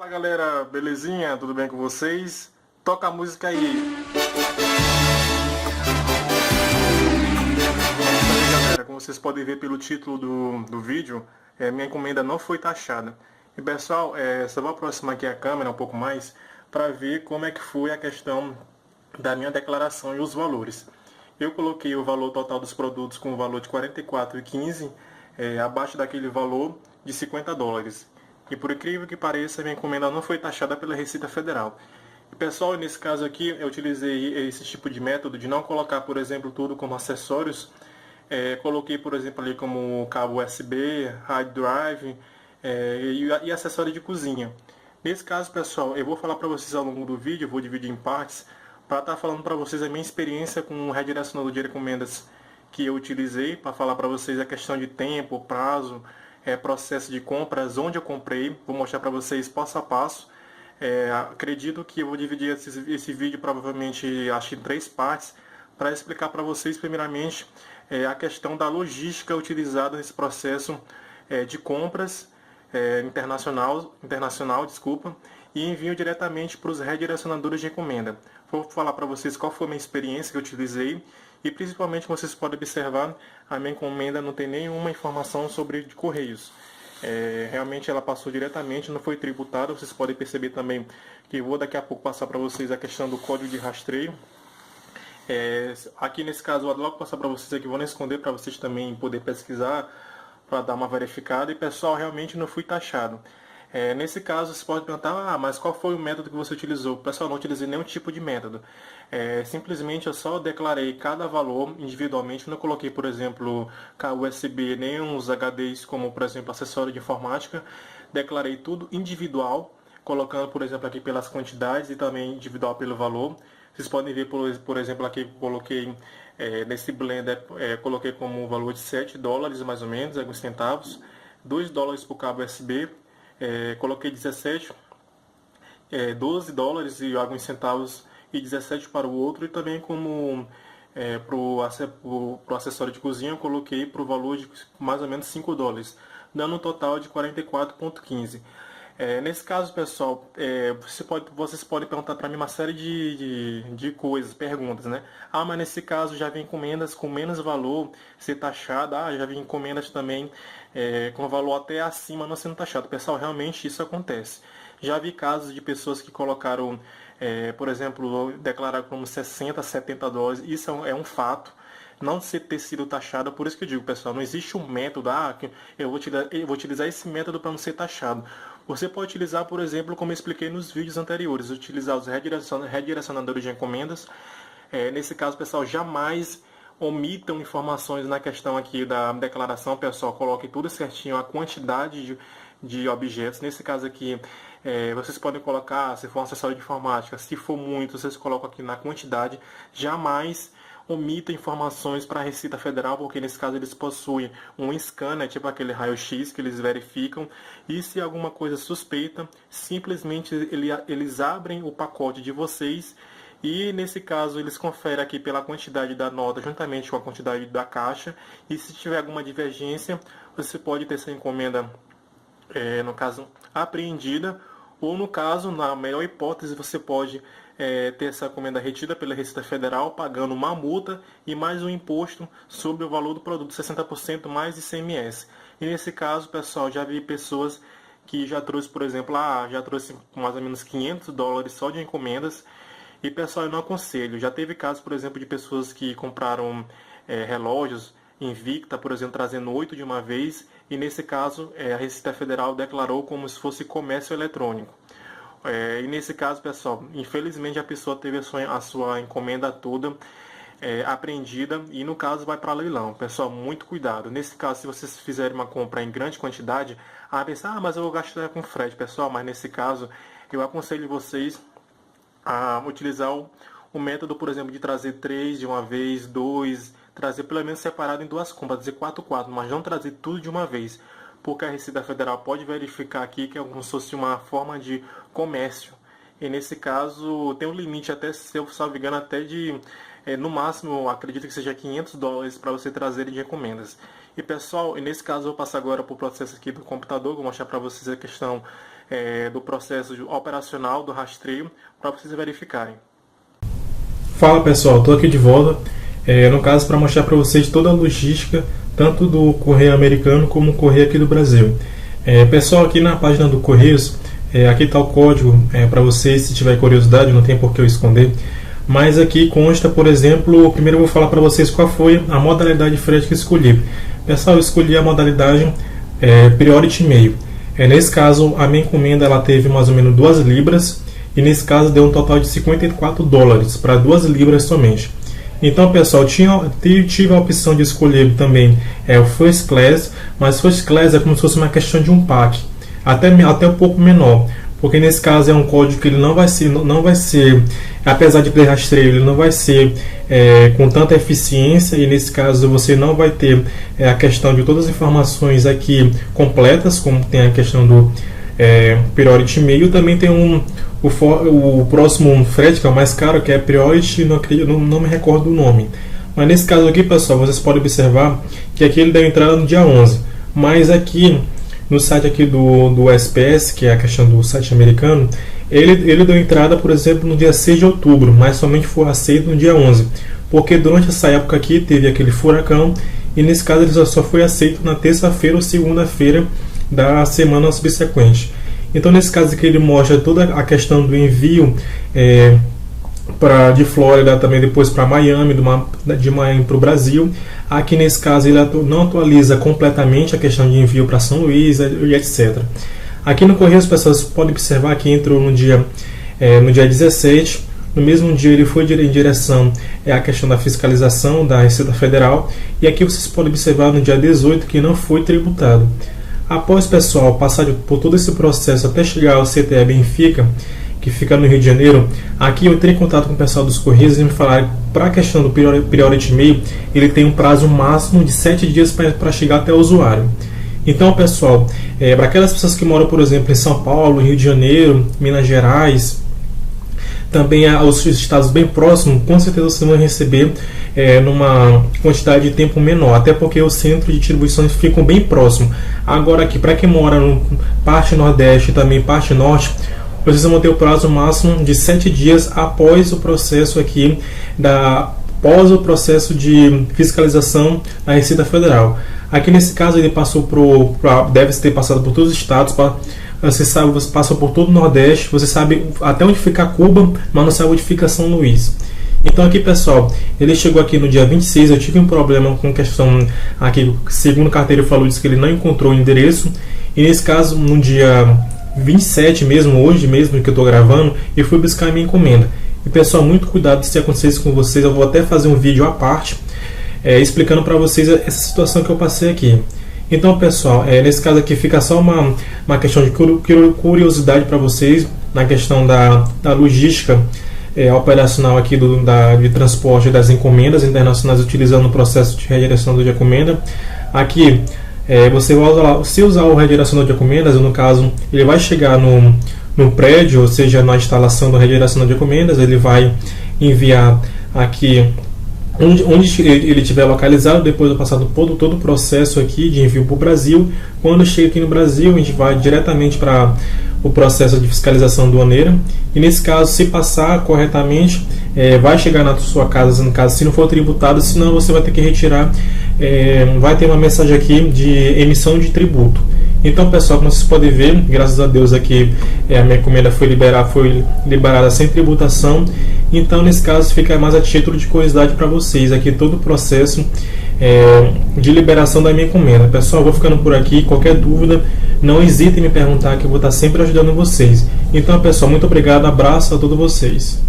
Fala galera, belezinha? Tudo bem com vocês? Toca a música aí! Galera, como vocês podem ver pelo título do vídeo, minha encomenda não foi taxada. E pessoal, só vou aproximar aqui a câmera um pouco mais para ver como é que foi a questão da minha declaração e os valores. Eu coloquei o valor total dos produtos com o valor de R$ 44,15, abaixo daquele valor de $50. E por incrível que pareça, minha encomenda não foi taxada pela Receita Federal. E pessoal, nesse caso aqui, eu utilizei esse tipo de método de não colocar, por exemplo, tudo como acessórios. Coloquei, por exemplo, ali como cabo USB, hard drive e acessório de cozinha. Nesse caso, pessoal, eu vou falar para vocês ao longo do vídeo, eu vou dividir em partes, para estar falando para vocês a minha experiência com o redirecionador de encomendas que eu utilizei, para falar para vocês a questão de tempo, prazo, processo de compras, onde eu comprei. Vou mostrar para vocês passo a passo. Acredito que eu vou dividir esse vídeo provavelmente, acho, em 3 partes, para explicar para vocês primeiramente a questão da logística utilizada nesse processo de compras internacional, desculpa, e envio diretamente para os redirecionadores de encomenda. Vou falar para vocês qual foi a minha experiência que eu utilizei e principalmente, como vocês podem observar, a minha encomenda não tem nenhuma informação sobre de correios. Realmente ela passou diretamente, não foi tributada. Vocês podem perceber também que eu vou daqui a pouco passar para vocês a questão do código de rastreio. Aqui nesse caso eu vou logo passar para vocês aqui, vou não esconder para vocês também poder pesquisar, para dar uma verificada. E pessoal, realmente não fui taxado. Nesse caso você pode perguntar, mas qual foi o método que você utilizou? Pessoal, não utilizei nenhum tipo de método. Simplesmente eu só declarei cada valor individualmente. Não coloquei, por exemplo, USB, nem uns HDs como, por exemplo, acessório de informática. Declarei tudo individual, colocando, por exemplo, aqui pelas quantidades e também individual pelo valor. Vocês podem ver, por exemplo, aqui coloquei nesse blender, coloquei como valor de $7 mais ou menos, alguns centavos, $2 por cabo USB, coloquei 12 dólares e alguns centavos e 17 para o outro, e também como para o acessório de cozinha eu coloquei para o valor de mais ou menos $5, dando um total de 44,15. Nesse caso, pessoal, vocês podem perguntar para mim uma série de coisas, perguntas, né? Mas nesse caso já vem encomendas com menos valor ser taxada. Já vem encomendas também com valor até acima não sendo taxado. Pessoal, realmente isso acontece. Já vi casos de pessoas que colocaram, por exemplo, declararam como $60, $70. Isso é um fato. Não ter sido taxado. Por isso que eu digo, pessoal, não existe um método, que eu vou utilizar esse método para não ser taxado. Você pode utilizar, por exemplo, como eu expliquei nos vídeos anteriores, utilizar os redirecionadores de encomendas. Nesse caso, pessoal, jamais omitam informações na questão aqui da declaração, pessoal. Coloque tudo certinho, a quantidade de objetos. Nesse caso aqui, vocês podem colocar, se for um acessório de informática, se for muito, vocês colocam aqui na quantidade. Jamais omita informações para a Receita Federal, porque nesse caso eles possuem um scanner, tipo aquele raio-x que eles verificam, e se alguma coisa suspeita, simplesmente eles abrem o pacote de vocês e nesse caso eles conferem aqui pela quantidade da nota juntamente com a quantidade da caixa, e se tiver alguma divergência, você pode ter essa encomenda, no caso, apreendida, ou no caso, na melhor hipótese, você pode ter essa encomenda retida pela Receita Federal, pagando uma multa e mais um imposto sobre o valor do produto, 60% mais ICMS. E nesse caso, pessoal, já vi pessoas que já trouxe, por exemplo, já trouxe mais ou menos $500 só de encomendas. E pessoal, eu não aconselho. Já teve casos, por exemplo, de pessoas que compraram relógios Invicta, por exemplo, trazendo 8 de uma vez, e nesse caso a Receita Federal declarou como se fosse comércio eletrônico. E nesse caso, pessoal, infelizmente a pessoa teve a sua encomenda toda apreendida, e no caso vai para leilão. Pessoal, muito cuidado. Nesse caso, se vocês fizerem uma compra em grande quantidade, pensar, mas eu vou gastar com frete, pessoal, mas nesse caso eu aconselho vocês a utilizar o método, por exemplo, de trazer 3 de uma vez, 2, trazer pelo menos separado em 2 compras, trazer 4, mas não trazer tudo de uma vez, porque a Receita Federal pode verificar aqui que é como se fosse uma forma de comércio. E nesse caso tem um limite, até, se eu salvo engano, até de, no máximo, acredito que seja $500 para você trazer de encomendas. E pessoal, nesse caso eu vou passar agora para o processo aqui do computador, vou mostrar para vocês a questão do processo operacional do rastreio para vocês verificarem. Fala pessoal, estou aqui de volta, no caso para mostrar para vocês toda a logística, tanto do Correio americano como o Correio aqui do Brasil. Pessoal, aqui na página do Correios, aqui está o código para vocês, se tiver curiosidade, não tem por que eu esconder. Mas aqui consta, por exemplo, primeiro eu vou falar para vocês qual foi a modalidade de frete que eu escolhi. Pessoal, eu escolhi a modalidade Priority Mail. Nesse caso, a minha encomenda ela teve mais ou menos 2 libras, e nesse caso deu um total de 54 dólares, para 2 libras somente. Então, pessoal, tive a opção de escolher também o First Class, mas First Class é como se fosse uma questão de um pack, até um pouco menor, porque nesse caso é um código que ele não vai ser, apesar de ter rastreio, ele não vai ser com tanta eficiência, e nesse caso você não vai ter a questão de todas as informações aqui completas, como tem a questão do Priority Mail. Também tem o próximo frete, que é o mais caro, que é Priority, não me recordo o nome. Mas nesse caso aqui, pessoal, vocês podem observar que aqui ele deu entrada no dia 11. Mas aqui, no site aqui do SPS, que é a questão do site americano, ele deu entrada, por exemplo, no dia 6 de outubro, mas somente foi aceito no dia 11. Porque durante essa época aqui teve aquele furacão, e nesse caso ele só foi aceito na terça-feira ou segunda-feira da semana subsequente. Então, nesse caso aqui, ele mostra toda a questão do envio de Flórida, também depois para Miami, de Miami para o Brasil. Aqui, nesse caso, ele não atualiza completamente a questão de envio para São Luís e etc. Aqui no Correio, as pessoas podem observar que entrou no dia 17. No mesmo dia, ele foi em direção à questão da fiscalização da Receita Federal. E aqui vocês podem observar no dia 18 que não foi tributado. Após, pessoal, passar por todo esse processo até chegar ao CTE Benfica, que fica no Rio de Janeiro, aqui eu entrei em contato com o pessoal dos Correios e me falaram que para a questão do Priority Mail, ele tem um prazo máximo de 7 dias para chegar até o usuário. Então, pessoal, para aquelas pessoas que moram, por exemplo, em São Paulo, Rio de Janeiro, Minas Gerais, também aos estados bem próximos, com certeza vocês vão receber numa quantidade de tempo menor, até porque os centros de distribuição ficam bem próximos. Agora aqui, para quem mora no parte nordeste e também parte norte, vocês vão ter o prazo máximo de 7 dias após o processo aqui, após o processo de fiscalização da Receita Federal. Aqui nesse caso ele passou deve ter passado por todos os estados, você sabe, você passa por todo o Nordeste, você sabe até onde fica Cuba, mas não sabe onde fica São Luís. Então aqui, pessoal, ele chegou aqui no dia 26, eu tive um problema com questão aqui, segundo o carteiro falou, disse que ele não encontrou o endereço, e nesse caso, no dia 27 mesmo, hoje mesmo que eu estou gravando, eu fui buscar a minha encomenda. E pessoal, muito cuidado se acontecer isso com vocês, eu vou até fazer um vídeo à parte, explicando para vocês essa situação que eu passei aqui. Então, pessoal, nesse caso aqui fica só uma questão de curiosidade para vocês, na questão da logística operacional aqui de transporte das encomendas internacionais, utilizando o processo de redirecionador de encomenda. Aqui, se usar o redirecionador de encomendas, no caso, ele vai chegar no prédio, ou seja, na instalação do redirecionador de encomendas, ele vai enviar aqui onde ele estiver localizado, depois de passar todo o processo aqui de envio para o Brasil. Quando chega aqui no Brasil, a gente vai diretamente para o processo de fiscalização aduaneira, e nesse caso, se passar corretamente, vai chegar na sua casa, no caso, se não for tributado, senão você vai ter que retirar, vai ter uma mensagem aqui de emissão de tributo. Então, pessoal, como vocês podem ver, graças a Deus aqui a minha encomenda foi liberada sem tributação. Então, nesse caso, fica mais a título de curiosidade para vocês aqui todo o processo de liberação da minha encomenda. Pessoal, eu vou ficando por aqui. Qualquer dúvida, não hesitem em me perguntar, que eu vou estar sempre ajudando vocês. Então, pessoal, muito obrigado, abraço a todos vocês.